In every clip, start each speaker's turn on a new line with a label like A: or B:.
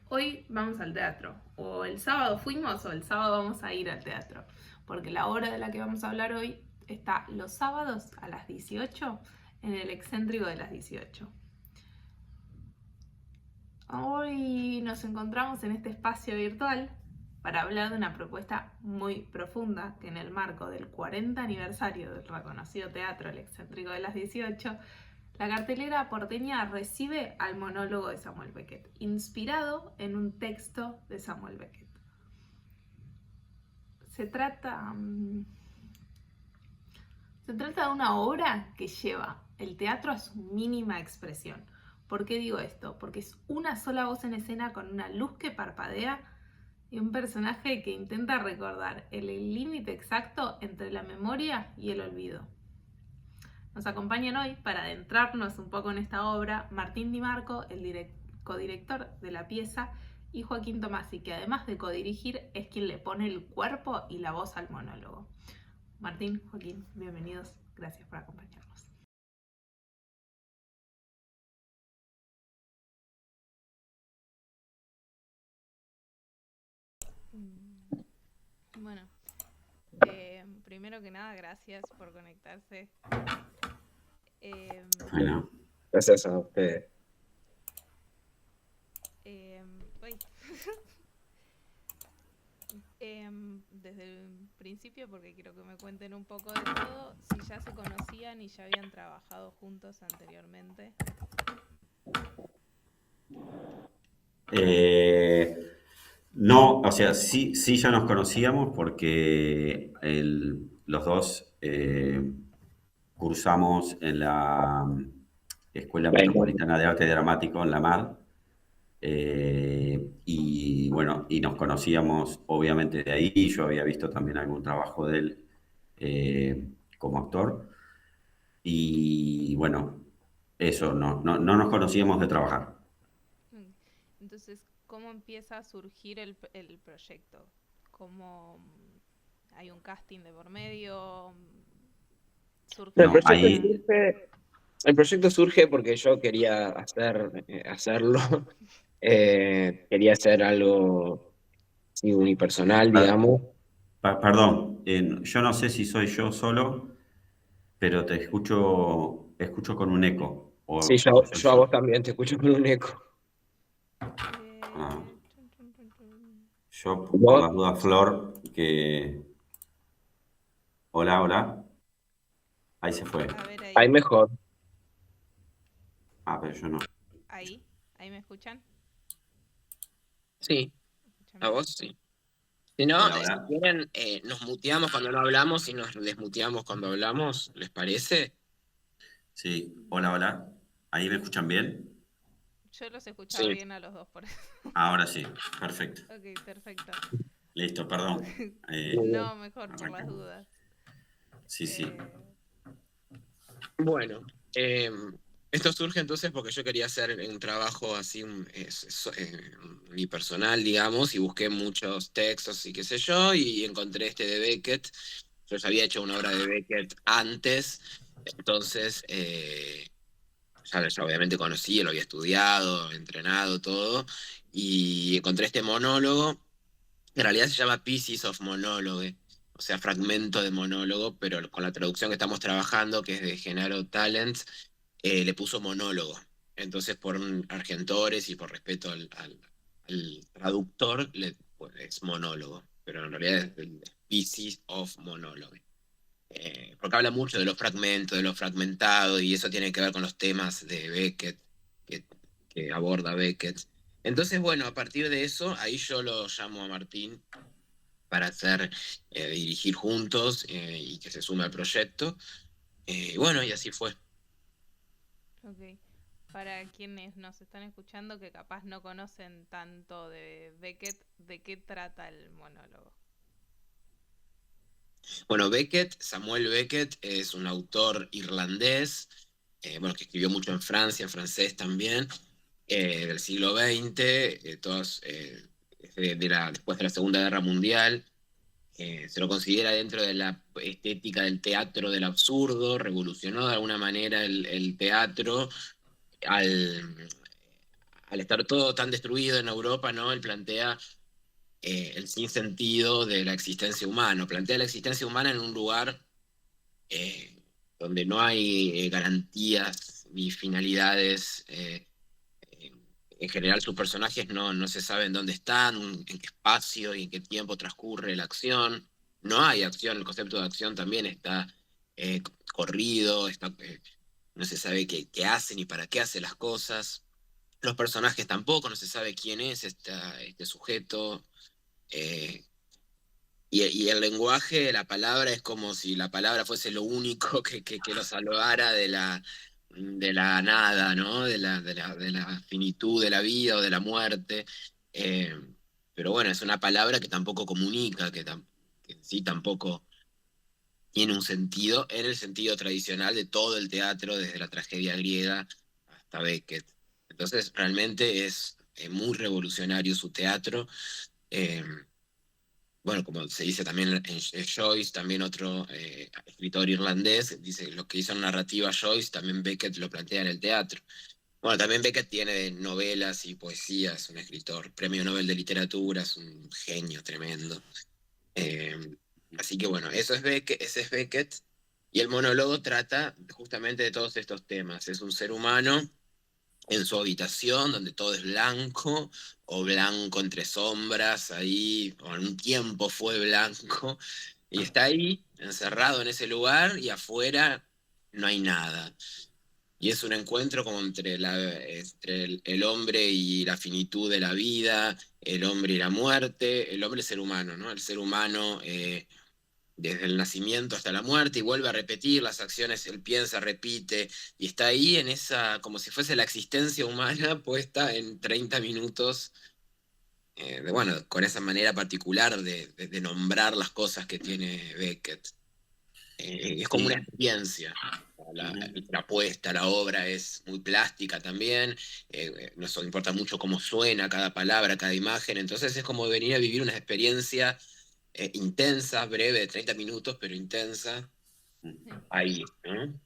A: hoy vamos al teatro, o el sábado fuimos o el sábado vamos a ir al teatro, porque la obra de la que vamos a hablar hoy está los sábados a las 18 en el excéntrico de las 18. Hoy nos encontramos en este espacio virtual para hablar de una propuesta muy profunda que en el marco del 40 aniversario del reconocido teatro El excéntrico de las 18, la cartelera porteña recibe al monólogo de Samuel Beckett, inspirado en un texto de Samuel Beckett. Se trata, se trata de una obra que lleva el teatro a su mínima expresión. ¿Por qué digo esto? Porque es una sola voz en escena con una luz que parpadea y un personaje que intenta recordar el límite exacto entre la memoria y el olvido. Nos acompañan hoy para adentrarnos un poco en esta obra Martín Di Marco, el codirector de la pieza, y Joaquín Tomasi, que además de codirigir es quien le pone el cuerpo y la voz al monólogo. Martín, Joaquín, bienvenidos. Gracias por acompañarnos. Bueno, primero que nada, gracias por conectarse.
B: Bueno, gracias a ustedes.
A: Uy. Desde el principio, porque quiero que me cuenten un poco de todo, si ya se conocían y ya habían trabajado juntos anteriormente.
B: No, o sea, sí ya nos conocíamos porque los dos cursamos en la Escuela Metropolitana de Arte Dramático en La Mar. Y bueno, y nos conocíamos obviamente de ahí. Yo había visto también algún trabajo de él como actor. Y bueno, eso, no nos conocíamos de trabajar.
A: Entonces, ¿cómo empieza a surgir el proyecto? ¿Cómo hay un casting de por medio? ¿Surge
B: No,
A: de la nada?
B: ahí,
C: El proyecto surge porque yo quería hacerlo. Quería hacer algo sí, unipersonal,
B: per-
C: digamos.
B: perdón, yo no sé si soy yo solo, pero te escucho con un eco,
C: Sí,
B: o soy
C: yo a vos
B: yo.
C: también te escucho con un eco.
B: Ah,
A: Chun, chun, chun, chun.
B: yo, por
C: ¿Vos?
B: las dudas, Flor, que... Hola, hola. Ahí se fue.
A: A ver
C: Ahí
A: ahí.
C: mejor.
B: Ah, pero yo no.
A: Ahí me escuchan.
C: Sí,
A: ¿Me escuchan
C: a
A: bien?
C: vos sí. Si no,
B: Hola,
C: si
B: hola.
C: quieren, nos muteamos cuando no hablamos y nos desmuteamos cuando hablamos, ¿les parece?
B: Sí, hola, hola. ¿Ahí me escuchan bien?
A: Yo los escuchaba
C: Sí.
A: bien a los dos, por eso.
B: Ahora sí, perfecto.
A: Ok, perfecto.
B: Listo, perdón.
C: Muy bien.
A: No, mejor por las
B: Arrancamos.
A: dudas.
B: Sí, sí.
A: Eh,
C: Bueno, esto surge entonces porque yo quería hacer un trabajo así unipersonal, digamos, y busqué muchos textos y qué sé yo, y encontré este de Beckett. Yo ya había hecho una obra de Beckett antes, entonces ya obviamente conocí, lo había estudiado, entrenado, todo, y encontré este monólogo. En realidad se llama Pieces of Monologue, o sea, fragmento de monólogo, pero con la traducción que estamos trabajando, que es de Genaro Talents, le puso monólogo. Entonces, por argentores y por respeto al traductor, pues, es monólogo, pero en realidad es el Pieces of Monologue. Porque habla mucho de lo fragmento, de lo fragmentado, y eso tiene que ver con los temas de Beckett, que, que aborda Beckett. Entonces, bueno, a partir de eso, ahí yo lo llamo a Martín para dirigir juntos y que se sume al proyecto. Y bueno, y así fue.
A: ok. Para quienes nos están escuchando que capaz no conocen tanto de Beckett, ¿de qué trata el monólogo?
C: Bueno, Beckett, Samuel Beckett, es un autor irlandés, bueno, que escribió mucho en Francia, en francés también, del siglo XX, después de la Segunda Guerra Mundial. Se lo considera dentro de la estética del teatro del absurdo, revolucionó de alguna manera el teatro al, al estar todo tan destruido en Europa, ¿no? Él plantea el sinsentido de la existencia humana, plantea la existencia humana en un lugar eh, donde no hay garantías ni finalidades. En general sus personajes no se saben dónde están, en qué espacio y en qué tiempo transcurre la acción. No hay acción, el concepto de acción también está eh, corrido, no se sabe qué hacen y para qué hace las cosas. Los personajes tampoco, no se sabe quién es este sujeto. eh, y el lenguaje, la palabra, es como si la palabra fuese lo único que lo salvara de la nada, ¿no? De la finitud de la vida o de la muerte. Eh, pero bueno, es una palabra que tampoco comunica, que en sí tampoco tiene un sentido en el sentido tradicional de todo el teatro, desde la tragedia griega hasta Beckett. Entonces, realmente es muy revolucionario su teatro. Eh, bueno, como se dice también en Joyce, también otro escritor irlandés, dice lo que hizo en narrativa Joyce, también Beckett lo plantea en el teatro. Bueno, también Beckett tiene novelas y poesía, es un escritor, premio Nobel de Literatura, es un genio tremendo. Eh, Así que bueno, eso es Beckett, ese es Beckett, y el monólogo trata justamente de todos estos temas. Es un ser humano en su habitación, donde todo es blanco, o blanco entre sombras, ahí, o en un tiempo fue blanco, y está ahí, encerrado en ese lugar, y afuera no hay nada. Y es un encuentro como entre el hombre y la finitud de la vida, el hombre y la muerte, el hombre ser humano, ¿no? El ser humano desde el nacimiento hasta la muerte y vuelve a repetir las acciones, él piensa, repite, y está ahí en esa, como si fuese la existencia humana puesta en 30 minutos, bueno, con esa manera particular de nombrar las cosas que tiene Beckett. Es como una
B: Sí.
C: experiencia.
B: Ujú.
C: La puesta, la obra es muy plástica también, nos importa mucho cómo suena cada palabra, cada imagen, entonces es como venir a vivir una experiencia intensa, breve, de 30 minutos, pero intensa, ahí, ¿no?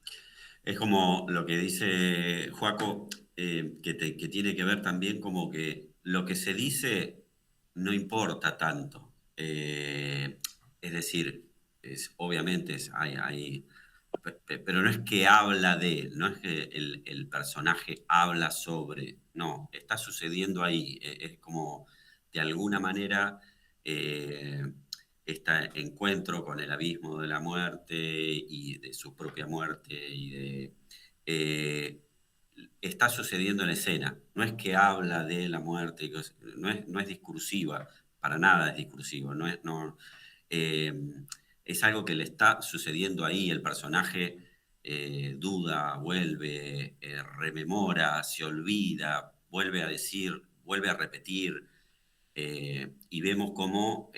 B: Es como lo que dice Joaco, que tiene que ver también como que lo que se dice no importa tanto. Es decir, obviamente pero no es que habla de, no es que el personaje habla sobre, no, está sucediendo ahí. Es como de alguna manera eh, este encuentro con el abismo de la muerte y de su propia muerte eh, está sucediendo en escena. No es que habla de la muerte, no es discursiva, para nada es discursivo, eh, es algo que le está sucediendo ahí, el personaje duda, vuelve, rememora, se olvida, vuelve a decir, vuelve a repetir, y vemos cómo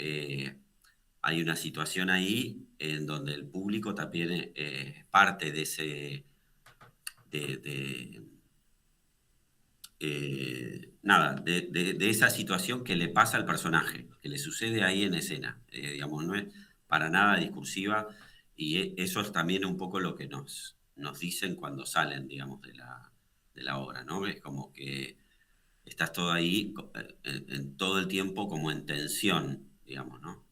B: hay una situación ahí en donde el público también es parte de ese, de, nada, de esa situación que le pasa al personaje, que le sucede ahí en escena. Digamos, no es para nada discursiva y eso es también un poco lo que nos dicen cuando salen, digamos, de la obra, ¿no? Es como que estás todo ahí en todo el tiempo como en tensión, digamos, ¿no?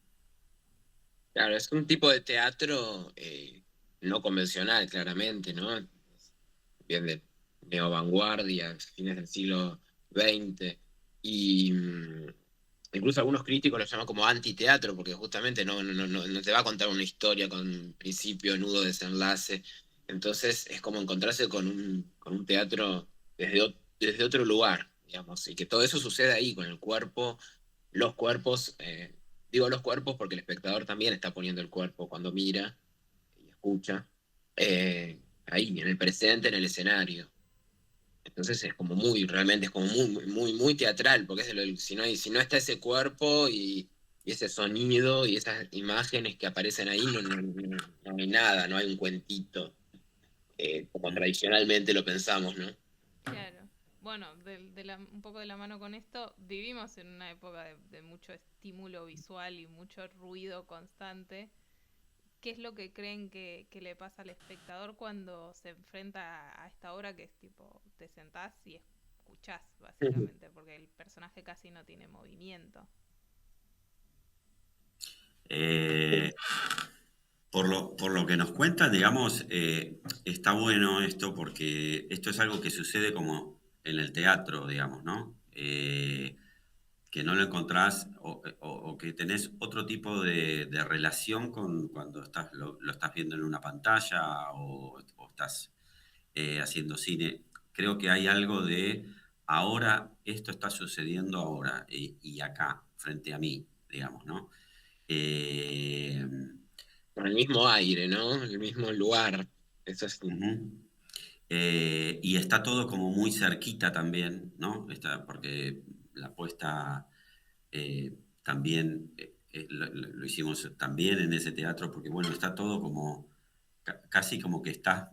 C: Claro, es un tipo de teatro no convencional, claramente, ¿no? Bien de neovanguardia, fines del siglo XX, y incluso algunos críticos lo llaman como antiteatro, porque justamente no te va a contar una historia con principio, nudo, desenlace. Entonces es como encontrarse con un teatro desde otro lugar, digamos, y que todo eso sucede ahí, con el cuerpo, los cuerpos, digo los cuerpos porque el espectador también está poniendo el cuerpo cuando mira y escucha, ahí, en el presente, en el escenario. Entonces es como realmente es como muy teatral, porque si no está ese cuerpo y ese sonido y esas imágenes que aparecen ahí, no hay nada, no hay un cuentito, como
B: Mm.
C: tradicionalmente lo pensamos, ¿no?
A: Claro. Bueno, un poco de la mano con esto, vivimos en una época de mucho estímulo visual y mucho ruido constante. ¿Qué es lo que creen que le pasa al espectador cuando se enfrenta a esta obra que es tipo, te sentás y escuchás, básicamente, porque el personaje casi no tiene movimiento.
B: Eh, por lo que nos cuentan, digamos, está bueno esto porque esto es algo que sucede como en el teatro, digamos, ¿no? Que no lo encontrás o que tenés otro tipo de relación con cuando lo estás viendo en una pantalla o estás haciendo cine. Creo que hay algo de ahora, esto está sucediendo ahora y acá, frente a mí, digamos, ¿no? Eh,
C: Con el mismo aire, ¿no? El mismo lugar. Eso es.
B: Ujú. Y está todo como muy cerquita también, ¿no? Porque la puesta también lo hicimos también en ese teatro, porque bueno, está todo como casi como que estás,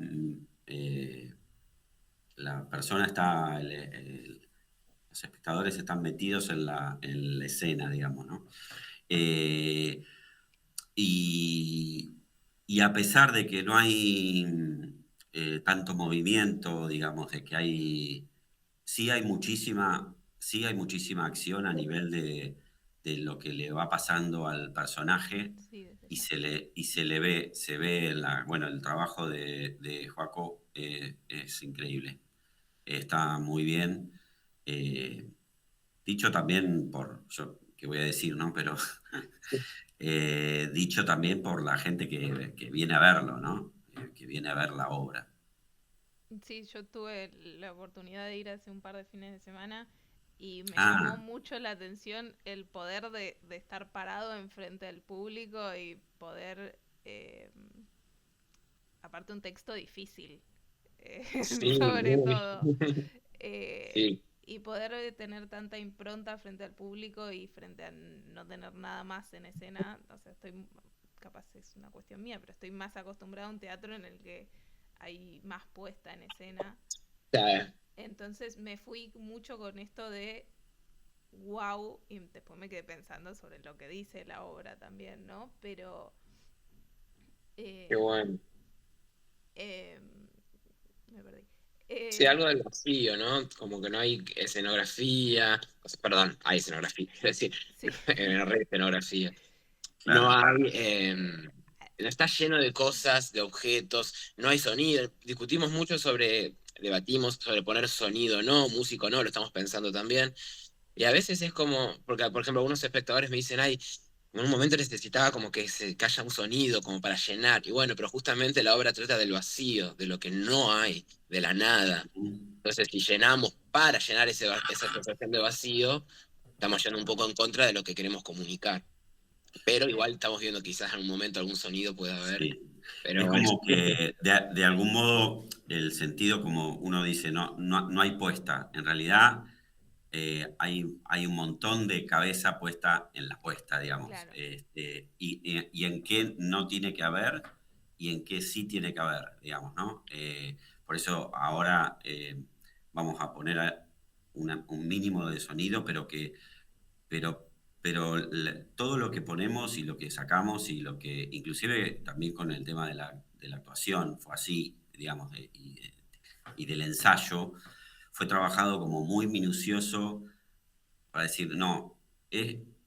B: la persona está, los espectadores están metidos en la escena, digamos, ¿no? Eh, y, y a pesar de que no hay tanto movimiento, digamos, de que sí hay muchísima acción a nivel de lo que le va pasando al personaje
A: Sí, desde
B: y
A: ya.
B: se ve bueno, el trabajo de Joaco es increíble. Está muy bien. Eh, Dicho también yo qué voy a decir, ¿no? Pero dicho también por la gente que viene a verlo, ¿no? Que viene a ver la obra.
A: Sí, yo tuve la oportunidad de ir hace un par de fines de semana y me llamó
B: Ah,
A: mucho la atención el poder de estar parado enfrente del público y poder, aparte un texto difícil,
C: Sí,
A: sobre
C: muy.
A: todo, eh,
C: Sí,
A: y poder tener tanta impronta frente al público y frente a no tener nada más en escena, o sea, capaz es una cuestión mía, pero estoy más acostumbrada a un teatro en el que hay más puesta en escena.
C: ya,
A: Entonces me fui mucho con esto de wow, y después me quedé pensando sobre lo que dice la obra también, ¿no? Pero
C: qué
A: eh,
C: bueno.
A: eh, me perdí.
C: Sí,
A: Eh,
C: algo del vacío, ¿no? Como que no hay escenografía, o sea, perdón, hay escenografía, es decir,
A: sí,
C: no hay escenografía. No
B: claro.
C: hay, no está lleno de cosas, de objetos, no hay sonido. Discutimos mucho debatimos sobre poner sonido, no, músico, no, lo estamos pensando también. Y a veces es como, porque por ejemplo algunos espectadores me dicen, ay, en un momento necesitaba como que que haya un sonido como para llenar. Y bueno, pero justamente la obra trata del vacío, de lo que no hay, de la nada. Entonces, si llenamos para llenar esa sensación de vacío, estamos yendo un poco en contra de lo que queremos comunicar. Pero igual estamos viendo quizás en un momento algún sonido puede haber.
B: Sí.
C: Pero
B: Es
C: bueno,
B: como que de algún modo el sentido, como uno dice, no hay puesta. En realidad hay un montón de cabeza puesta en la puesta, digamos.
A: claro.
B: Y en qué no tiene que haber y en qué sí tiene que haber, digamos, ¿no? Por eso ahora vamos a poner un mínimo de sonido, pero, pero todo lo que ponemos y lo que sacamos y lo que, inclusive también con el tema de la actuación, fue así, digamos, y del ensayo, fue trabajado como muy minucioso para decir, no,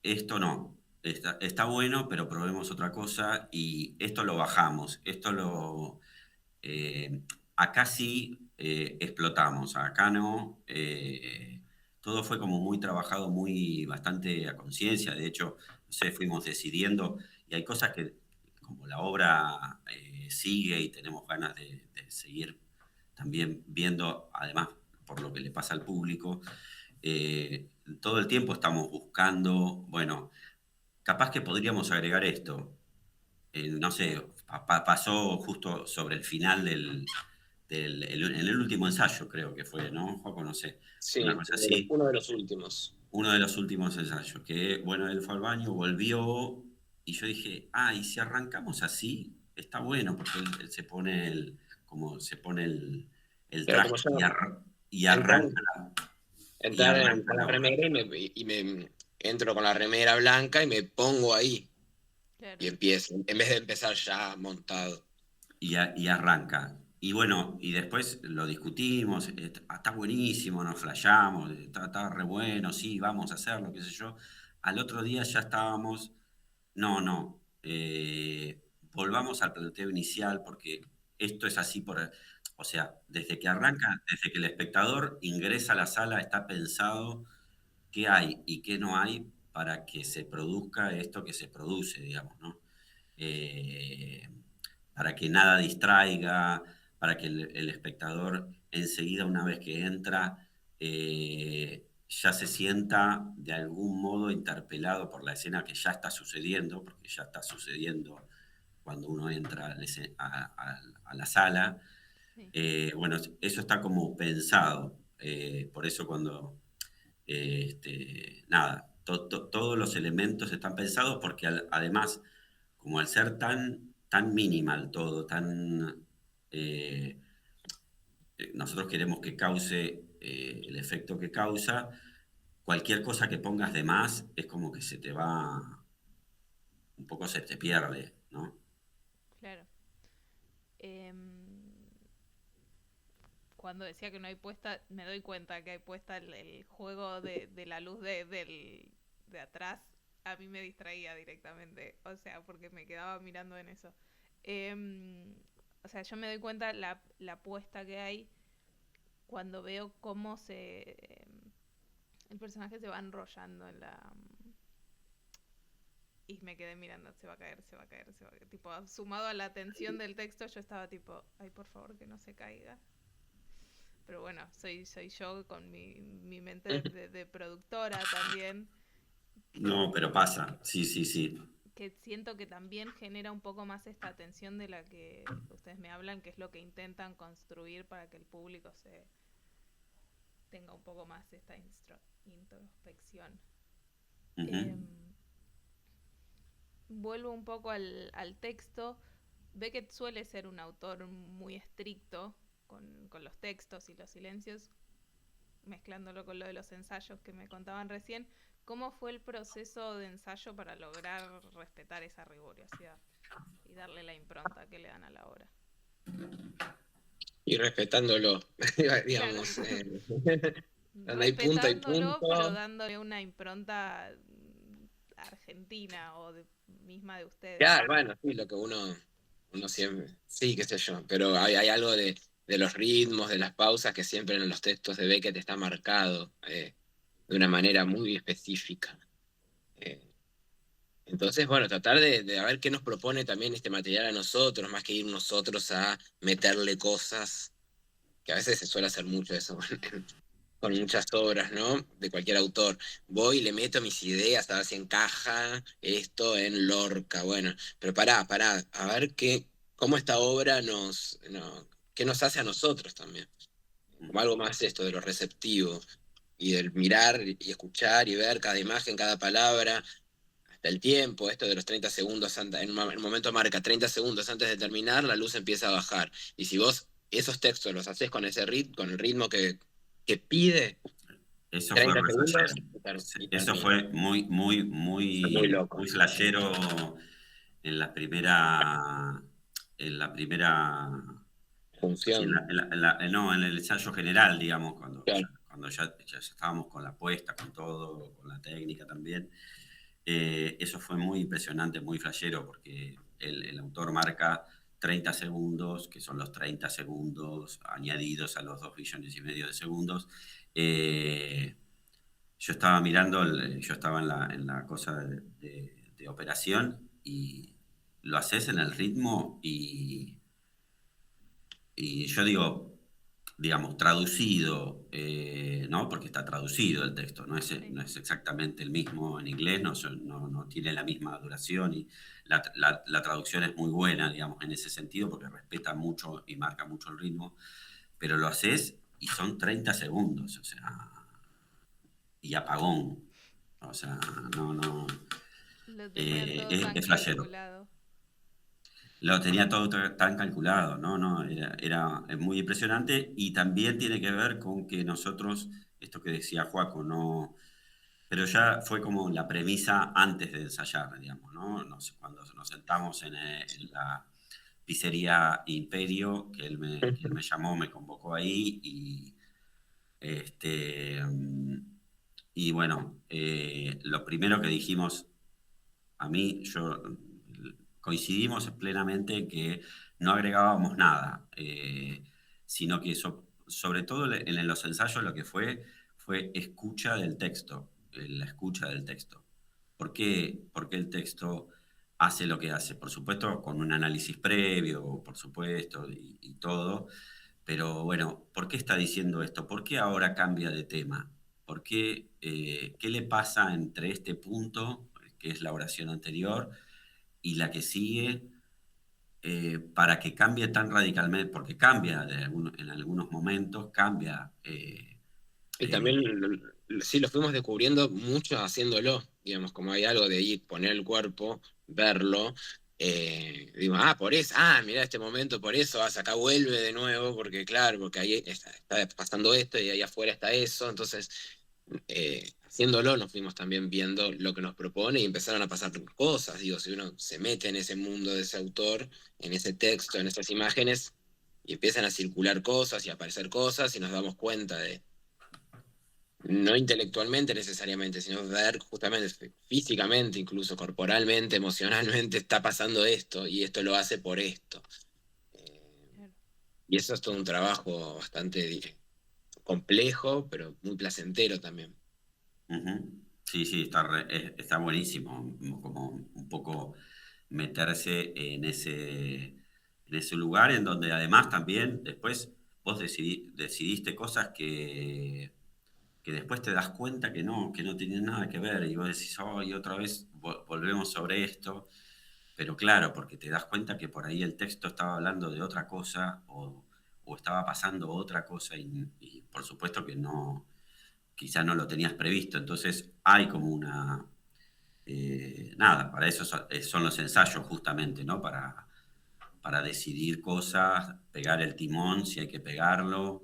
B: esto no, está bueno, pero probemos otra cosa y esto lo bajamos, eh, acá sí explotamos, acá no. Todo fue como muy trabajado, muy bastante a conciencia. De hecho, no sé, fuimos decidiendo y hay cosas que, como la obra sigue y tenemos ganas de seguir también viendo, además por lo que le pasa al público, todo el tiempo estamos buscando, bueno, capaz que podríamos agregar esto. No sé, pasó justo sobre el final en el último ensayo, creo que fue, ¿no, Joaco? No sé, una
C: sí,
B: cosa así,
C: uno de los últimos.
B: uno de los últimos ensayos, que, bueno, él fue al baño, volvió, y yo dije, y si arrancamos así, está bueno, porque él se pone como se pone el
C: Pero
B: traje
C: como yo,
B: y
C: entrar,
B: arranca y
C: entrar
B: arranca
C: con la
B: la obra.
C: remera y me entro con la remera blanca y me pongo ahí
A: Claro.
C: y empiezo, en vez de empezar ya montado.
B: Y arranca. y bueno, y después lo discutimos, está buenísimo, nos flasheamos, está re bueno, sí, vamos a hacerlo, qué sé yo. Al otro día ya estábamos, no, volvamos al planteo inicial porque esto es así o sea, desde que arranca, desde que el espectador ingresa a la sala está pensado qué hay y qué no hay para que se produzca esto que se produce, digamos, ¿no? Eh, para que nada distraiga, para que el espectador enseguida, una vez que entra, ya se sienta de algún modo interpelado por la escena que ya está sucediendo, porque ya está sucediendo cuando uno entra a la sala.
A: Sí.
B: Bueno, eso está como pensado. Por eso cuando nada, todos los elementos están pensados porque además, como al ser tan minimal todo, eh, nosotros queremos que cause el efecto que causa, cualquier cosa que pongas de más es como que se te va, un poco se te pierde, ¿no?
A: Claro. Em, Cuando decía que no hay puesta, me doy cuenta que hay puesta el juego de la luz de atrás. A mí me distraía directamente, o sea, porque me quedaba mirando en eso. Em, o sea, yo me doy cuenta la puesta que hay cuando veo cómo el personaje se va enrollando en la... Y me quedé mirando, se va a caer, se va a caer, se va a caer. Tipo, sumado a la tensión del texto, yo estaba tipo, ay, por favor, que no se caiga. Pero bueno, soy yo con mi mente de productora también,
B: No,
A: que,
B: pero pasa, sí, sí, sí.
A: que siento que también genera un poco más esta tensión de la que ustedes me hablan, que es lo que intentan construir para que el público se tenga un poco más esta introspección.
B: Ujú.
A: Vuelvo un poco al texto. Beckett suele ser un autor muy estricto con los textos y los silencios, mezclándolo con lo de los ensayos que me contaban recién. ¿Cómo fue el proceso de ensayo para lograr respetar esa rigurosidad y darle la impronta que le dan a la obra?
C: Y respetándolo,
A: Claro,
C: digamos. Donde hay punto, hay
A: respetándolo, pero
C: punto.
A: dándole una impronta argentina o misma de ustedes.
C: Claro, bueno, sí, lo que uno siempre, sí, qué sé yo, pero hay algo de los ritmos, de las pausas que siempre en los textos de Beckett está marcado de una manera muy específica. Eh, entonces, bueno, tratar de ver qué nos propone también este material a nosotros, más que ir nosotros a meterle cosas, que a veces se suele hacer mucho eso con muchas obras, ¿no? De cualquier autor. Voy y le meto mis ideas a ver si encaja esto en Lorca. Bueno, pero pará, a ver cómo esta obra qué nos hace a nosotros también. Como algo más esto de lo receptivo y del mirar y escuchar y ver cada imagen, cada palabra, hasta el tiempo, esto de los 30 segundos, en un momento marca 30 segundos antes de terminar, la luz empieza a bajar. Y si vos esos textos los haces con ese ritmo, con el ritmo que pide,
B: Eso fue
C: 30
B: re
C: segundos
B: flashero.
C: y
B: Eso
C: termina.
B: fue muy, muy,
C: Es muy
B: muy,
C: loco.
B: muy flashero en la primera, en la primera, sí,
C: Función.
B: no, en el ensayo general, digamos,
C: Claro.
B: cuando ya estábamos con la puesta, con todo, con la técnica también. Eso fue muy impresionante, muy flashero, porque el autor marca 30 segundos, que son los 30 segundos añadidos a los 2,5 billones de segundos. Eh, yo estaba mirando, yo estaba en la cosa de operación y lo haces en el ritmo y yo digo, digamos, traducido, ¿no? Porque está traducido el texto,
A: Sí.
B: no es exactamente el mismo en inglés, no tiene la misma duración y la traducción es muy buena, digamos, en ese sentido, porque respeta mucho y marca mucho el ritmo, pero lo haces y son 30 segundos, o sea, y apagón, o sea, no,
A: Lo tenían todo
B: es
A: tan
B: flashero.
A: calculado.
B: Lo tenía todo tan calculado, ¿no? Es muy impresionante y también tiene que ver con que nosotros, esto que decía Joaco, no, pero ya fue como la premisa antes de ensayar, digamos, ¿no? Cuando nos sentamos Pizzería Imperio, que él me llamó, me convocó ahí este, y bueno, lo primero que dijimos, coincidimos plenamente en que no agregábamos nada, sino que sobre todo en los ensayos lo que fue escucha del texto, la escucha del texto. ¿Por qué? Porque el texto hace lo que hace, por supuesto con un análisis previo, por supuesto, y todo, pero bueno, ¿por qué está diciendo esto? ¿Por qué ahora cambia de tema? ¿Por qué, qué le pasa entre este punto, que es la oración anterior, y la que sigue, para que cambie tan radicalmente? Porque cambia en algunos momentos, cambia.
C: Y también, sí, lo fuimos descubriendo mucho haciéndolo, digamos, como hay algo de ir, poner el cuerpo, verlo, digo, por eso, mira este momento, por eso, acá vuelve de nuevo, porque claro, porque ahí está pasando esto y ahí afuera está eso, entonces, haciéndolo nos fuimos también viendo lo que nos propone y empezaron a pasar cosas, digo, si uno se mete en ese mundo de ese autor, en ese texto, en esas imágenes, y empiezan a circular cosas y a aparecer cosas y nos damos cuenta de no intelectualmente necesariamente, sino ver justamente físicamente, incluso corporalmente, emocionalmente, está pasando esto y esto lo hace por esto.
A: Claro.
C: Y eso es todo un trabajo bastante complejo, pero muy placentero también.
B: Ujú. Sí, sí, está buenísimo, como un poco meterse en ese lugar en donde además también después vos decidiste cosas que después te das cuenta que no tienen nada que ver y vos decís, oh, y otra vez volvemos sobre esto, pero claro, porque te das cuenta que por ahí el texto estaba hablando de otra cosa o estaba pasando otra cosa y por supuesto que no, quizá no lo tenías previsto, entonces hay como nada, para eso son los ensayos justamente, ¿no? Para decidir cosas, pegar el timón si hay que pegarlo,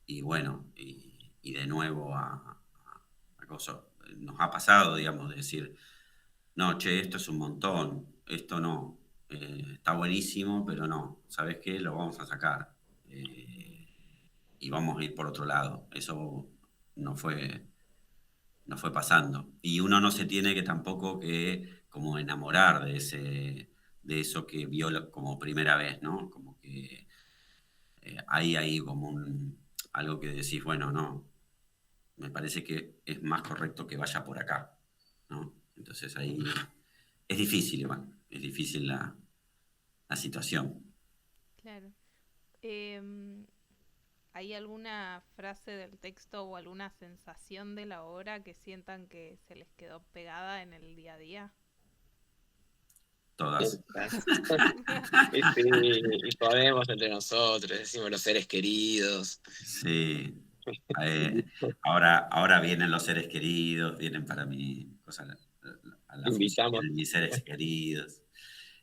B: y bueno, y de nuevo a cosas. Nos ha pasado, digamos, de decir, no, che, esto es un montón, esto no, está buenísimo, pero no, ¿sabes qué? Lo vamos a sacar. Y vamos a ir por otro lado. Eso no fue, no fue pasando. Y uno no se tiene que tampoco que como enamorar de eso que vio como primera vez, ¿no? Como que hay ahí como algo que decís, bueno, no, me parece que es más correcto que vaya por acá, ¿no? Entonces ahí es difícil, igual, es difícil la situación.
A: Claro. Em, ¿Hay alguna frase del texto o alguna sensación de la obra que sientan que se les quedó pegada en el día a día?
B: Todas.
C: Y sí, y podemos entre nosotros, decimos los seres queridos.
B: Sí. Eh, ahora vienen los seres queridos, vienen para mí, cosas, a la función
C: Invitamos
B: vienen mis seres queridos.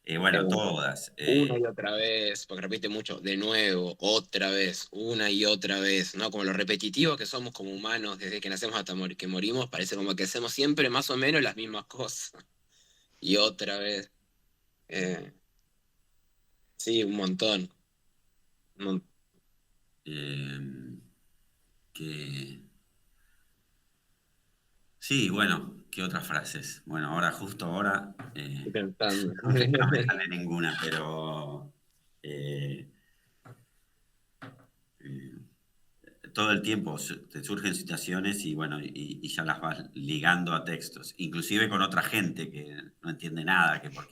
C: eh,
B: Bueno, todas.
C: una y otra vez, porque repite mucho, de nuevo, otra vez, una y otra vez, ¿no? Como lo repetitivos que somos como humanos desde que nacemos hasta que morimos, parece como que hacemos siempre más o menos las mismas cosas. Y otra vez. eh, sí, un montón. Un mon-
B: eh, que, sí, bueno, ¿qué otras frases? Bueno, ahora, justo ahora,
C: Estoy pensando.
B: no me sale ninguna, pero eh, eh, todo el tiempo te surgen situaciones y bueno, y ya las vas ligando a textos, inclusive con otra gente que no entiende nada, que
C: ¿Por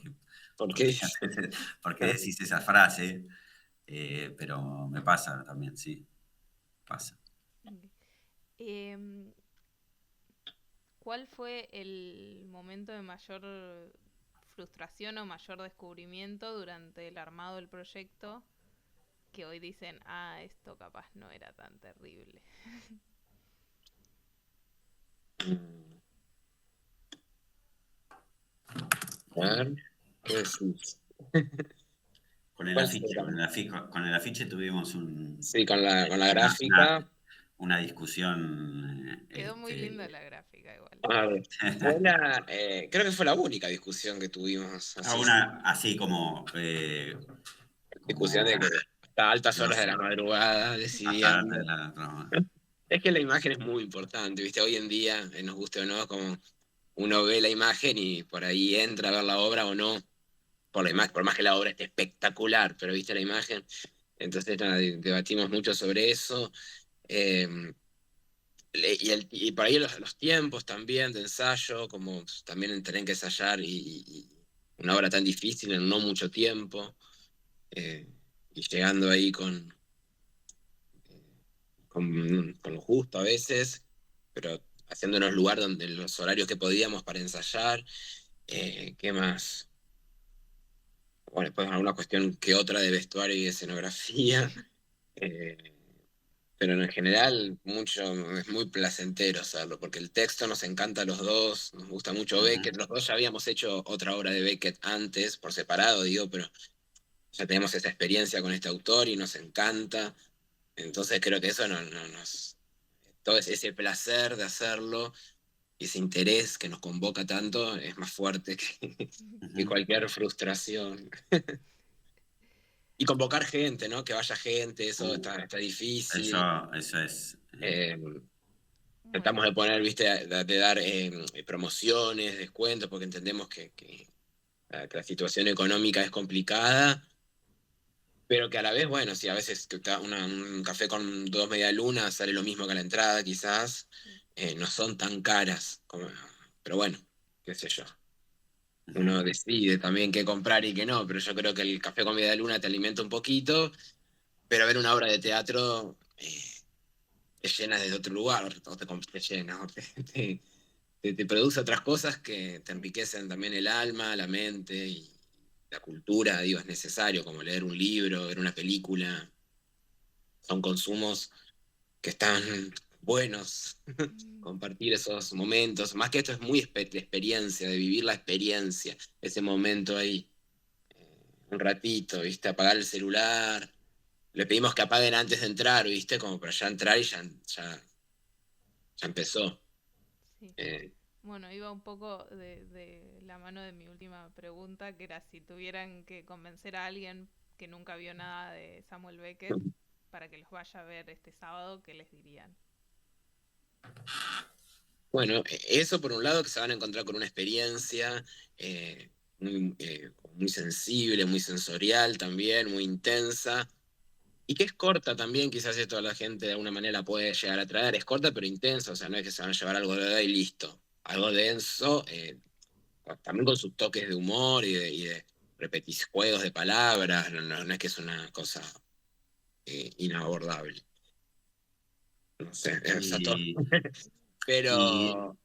B: por qué,
C: qué?
B: por qué decís esa frase, pero me pasa también, sí, pasa.
A: Ok. Em, ¿Cuál fue el momento de mayor frustración o mayor descubrimiento durante el armado del proyecto que hoy dicen, esto capaz no era tan terrible?
C: A ver, ¿qué decís?
B: Con el
C: ¿Cuál fue
B: afiche, con el afiche tuvimos
C: Sí, con la
B: una
C: gráfica.
B: una discusión.
A: Quedó muy linda la gráfica igual.
C: A ver, creo que fue la única discusión que tuvimos. Así,
B: así como,
C: discusión
B: como
C: de que hasta altas horas
B: los,
C: de la madrugada
B: hasta
C: decidíamos.
B: no,
C: Es que la imagen es muy importante, ¿viste? Hoy en día, nos guste o no, como uno ve la imagen y por ahí entra a ver la obra o no, por la imagen, por más que la obra esté espectacular, pero viste la imagen. Entonces, nada, debatimos mucho sobre eso. Eh, y por ahí los tiempos también de ensayo, como también tener que ensayar y una obra tan difícil en no mucho tiempo, eh, y llegando ahí con lo justo a veces, pero haciéndonos lugar donde los horarios que podíamos para ensayar. ¿Qué más? Bueno, después alguna cuestión que otra de vestuario y de escenografía. eh, pero en general es muy placentero hacerlo, porque el texto nos encanta a los dos, nos gusta mucho Beckett,
B: ujú,
C: los dos ya habíamos hecho otra obra de Beckett antes, por separado, digo, pero ya tenemos esa experiencia con este autor y nos encanta, entonces creo que eso todo ese placer de hacerlo y ese interés que nos convoca tanto es más fuerte que
B: ujú.
C: cualquier frustración. Y convocar gente, ¿no? Que vaya gente, eso
B: Uh,
C: está difícil.
B: eso es.
C: Eh,
A: Bueno,
C: Tratamos de poner, viste, de dar promociones, descuentos, porque entendemos que la situación económica es complicada, pero que a la vez, bueno, si a veces un café con 2 medialunas sale lo mismo que la entrada, quizás,
A: sí.
C: no son tan caras, pero bueno, qué sé yo.
B: Ujú,
C: Uno decide también qué comprar y qué no, pero yo creo que el café con media luna te alimenta un poquito, pero ver una obra de teatro te llena desde otro lugar, te llena, te produce otras cosas que te
A: Sí.
C: enriquecen también el alma, la mente y la cultura, digo, es necesario, como leer un libro, ver una película, son consumos que están buenos,
A: Mm,
C: compartir esos momentos, más que esto es muy de experiencia, de vivir la experiencia, ese momento ahí, un ratito, ¿viste? Apagar el celular. Le pedimos que apaguen antes de entrar, ¿viste? Como para ya entrar y ya empezó.
A: sí.
C: Eh,
A: Bueno, iba un poco de la mano de mi última pregunta, que era si tuvieran que convencer a alguien que nunca vio nada de Samuel Beckett para que los vaya a ver este sábado, ¿qué les dirían?
C: bueno, eso por un lado, que se van a encontrar con una experiencia muy sensible, muy sensorial también, muy intensa, y que es corta también, quizás esto a la gente de alguna manera puede llegar a traer, es corta pero intensa, o sea, no es que se van a llevar algo de y listo, algo denso, también con sus toques de humor y de juegos de palabras, no es que es una cosa inabordable, no sé, está todo.
B: Y, y,
C: Pero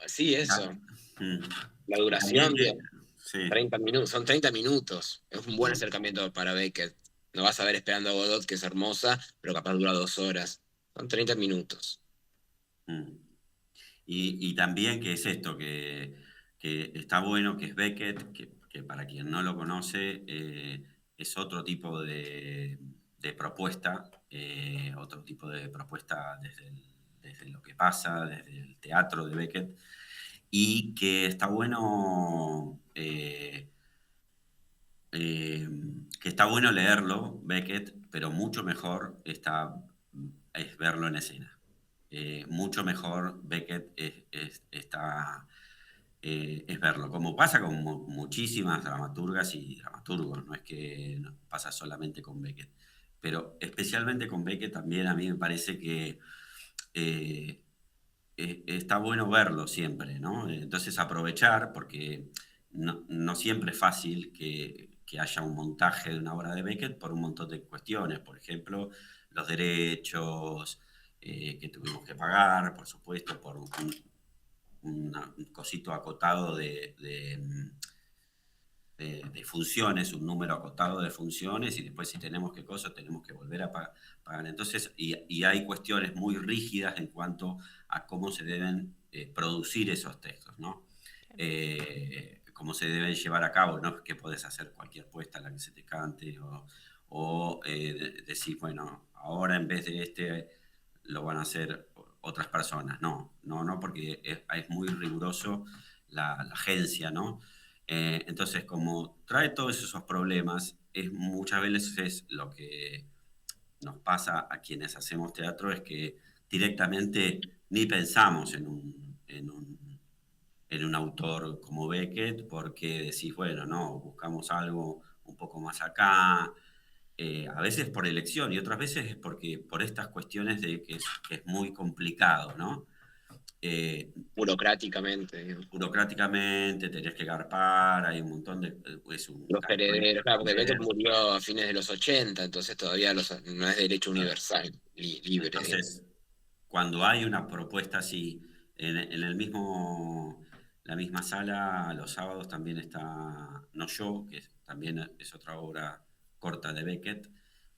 C: sí, eso,
B: mm,
C: la
B: y también
C: duración,
B: que,
C: digo,
B: sí,
C: 30 minutos, son 30 minutos, es un buen
B: mm,
C: acercamiento para Beckett. No vas a ver esperando a Godot, que es hermosa, pero capaz dura 2 horas. Son 30 minutos.
B: mm. Y también que es esto, que está bueno, que es Beckett, que para quien no lo conoce, es otro tipo de propuesta, otro tipo de propuesta desde lo que pasa, desde el teatro de Beckett, y que está bueno, eh, que está bueno leerlo, Beckett, pero mucho mejor es verlo en escena. Mucho mejor Beckett es verlo, como pasa con muchísimas dramaturgas y dramaturgos, no es que pasa solamente con Beckett, pero especialmente con Beckett también a mí me parece que eh, está bueno verlo siempre, ¿no? Entonces aprovechar, porque no siempre es fácil que haya un montaje de una obra de Beckett por un montón de cuestiones, por ejemplo, los derechos que tuvimos que pagar, por supuesto, por un cosito acotado de funciones, un número acotado de funciones, y después si tenemos que cosas, tenemos que volver a pagar. Entonces, y hay cuestiones muy rígidas en cuanto a cómo se deben producir esos textos, ¿no?
A: Claro.
B: Cómo se deben llevar a cabo, no es que podés hacer cualquier puesta a la que se te cante, o decir, bueno, ahora en vez de lo van a hacer otras personas. No, no, no, porque es muy riguroso la agencia, ¿no? Entonces, como trae todos esos problemas, muchas veces lo que nos pasa a quienes hacemos teatro es que directamente ni pensamos en un autor como Beckett, porque decís, bueno, no, buscamos algo un poco más acá, a veces por elección y otras veces es porque por estas cuestiones de que es muy complicado, ¿no? Eh,
C: Burocráticamente, digo.
B: Burocráticamente tenés que garpar, hay un montón de... Es un
C: Los herederos, claro, porque Beckett
B: herederos.
C: murió a fines de los 80, entonces todavía no es derecho universal, libre, digamos.
B: Entonces, cuando hay una propuesta así, en el mismo, la misma sala, los sábados también está No Yo, que también es otra obra corta de Beckett,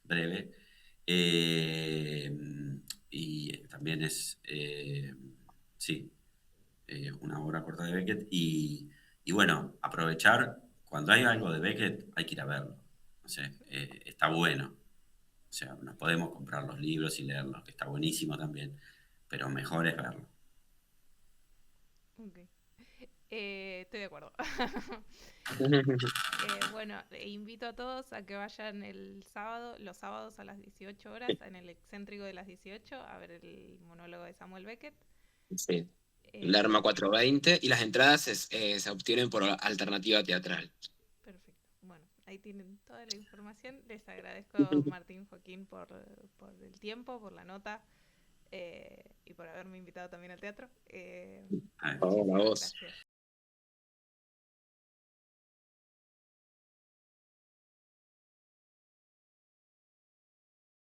B: breve, eh, y también es, sí, una obra corta de Beckett, y bueno, aprovechar, cuando hay algo de Beckett hay que ir a verlo, no sé, está bueno. O sea, nos podemos comprar los libros y leerlos, que está buenísimo también, pero mejor es verlo.
A: Ok. Estoy de acuerdo. Bueno, invito a todos a que vayan el sábado, los sábados a las 18 horas, en el excéntrico de las 18, a ver el monólogo de Samuel Beckett.
C: Sí.
A: Eh,
C: Lerma 420 y las entradas se obtienen por alternativa teatral.
A: Perfecto. Bueno, ahí tienen toda la información. Les agradezco, Martín, Joaquín, por el tiempo, por la nota y por haberme invitado también al teatro.
B: A ver.
C: Por favor, a
A: Muchísimas
C: vos.
A: gracias.